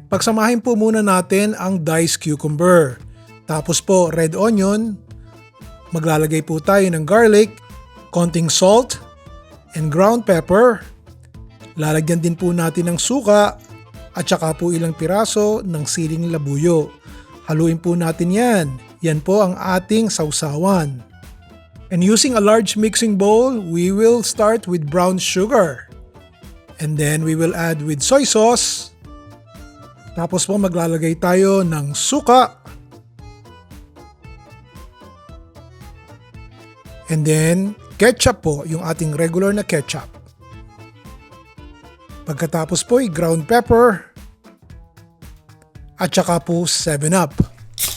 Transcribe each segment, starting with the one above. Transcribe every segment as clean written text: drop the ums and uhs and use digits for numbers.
Pagsamahin po muna natin ang diced cucumber. Tapos po red onion, maglalagay po tayo ng garlic, konting salt, and ground pepper. Lalagyan din po natin ng suka at saka po ilang piraso ng siling labuyo. Haluin po natin yan. Yan po ang ating sausawan. And using a large mixing bowl, we will start with brown sugar. And then we will add with soy sauce. Tapos po maglalagay tayo ng suka. And then ketchup po, yung ating regular na ketchup. Pagkatapos po ay ground pepper at saka po 7-Up.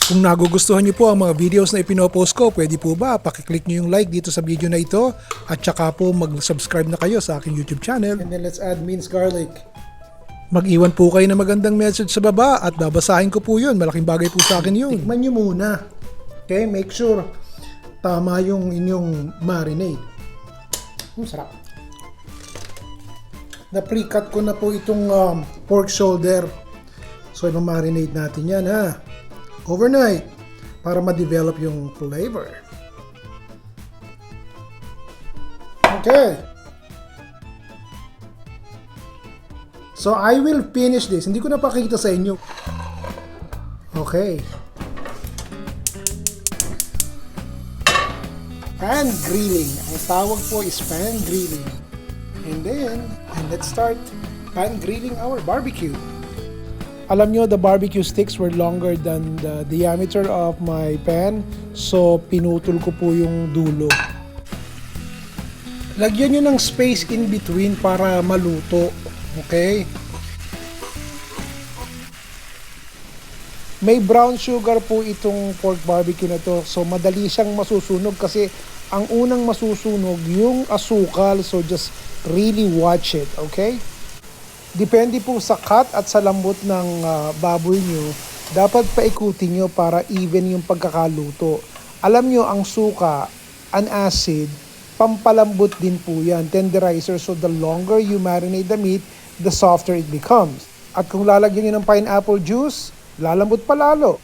Kung nagugustuhan niyo po ang mga videos na ipinopost ko, pwede po ba pakiclick niyo yung like dito sa video na ito at saka po mag-subscribe na kayo sa aking YouTube channel. And then let's add minced garlic. Mag-iwan po kayo ng magandang message sa baba at babasahin ko po yun. Malaking bagay po sa akin yun. Tikman niyo muna. Okay, make sure tama yung inyong marinade. Sarap. Na-pre-cut ko na po itong pork shoulder. So, i-marinate natin yan ha. Overnight. Para ma-develop yung flavor. Okay. So, I will finish this. Hindi ko na pakita sa inyo. Okay. Pan grilling. Ang tawag po is pan grilling. And let's start pan grilling our barbecue. Alam nyo, the barbecue sticks were longer than the diameter of my pan. So, pinutol ko po yung dulo. Lagyan nyo ng space in between para maluto. Okay? May brown sugar po itong pork barbecue na to. So, madali siyang masusunog kasi ang unang masusunog yung asukal. So, just really watch it, okay? Depende po sa cut at sa lambot ng baboy nyo, dapat paikutin nyo para even yung pagkakaluto. Alam nyo, ang suka, an acid, pampalambot din po yan, tenderizer. So the longer you marinate the meat, the softer it becomes. At kung lalagyan nyo ng pineapple juice, lalambot pa lalo.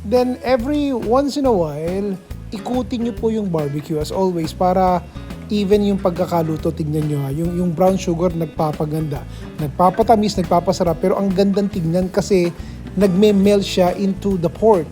Then every once in a while, ikutin nyo po yung barbecue as always para even yung pagkakaluto, tignan nyo ha, yung brown sugar nagpapaganda, nagpapatamis, nagpapasarap, pero ang gandang tignan kasi nagme-melt siya into the pork.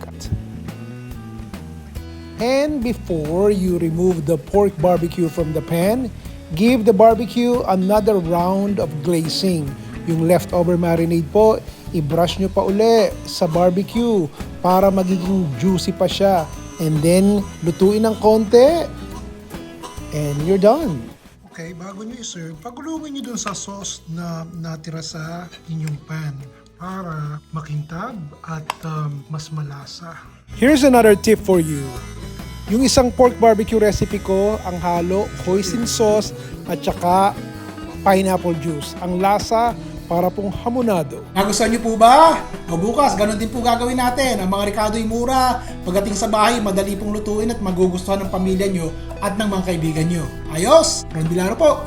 And before you remove the pork barbecue from the pan, give the barbecue another round of glazing. Yung leftover marinade po, i-brush nyo pa uli sa barbecue para magiging juicy pa siya. And then, lutuin ng konti, and you're done. Okay, bago nyo i-serve, pagulungin nyo dun sa sauce na natira sa inyong pan para makintab at mas malasa. Here's another tip for you. Yung isang pork barbecue recipe ko, ang halo, hoisin sauce at saka pineapple juice. Ang lasa, para pong hamonado. Nagustuhan niyo po ba? O bukas, ganun din po gagawin natin. Ang mga Ricado'y mura. Pagdating sa bahay, madali pong lutuin at magugustuhan ng pamilya nyo at ng mga kaibigan nyo. Ayos! Ron Bilaro po!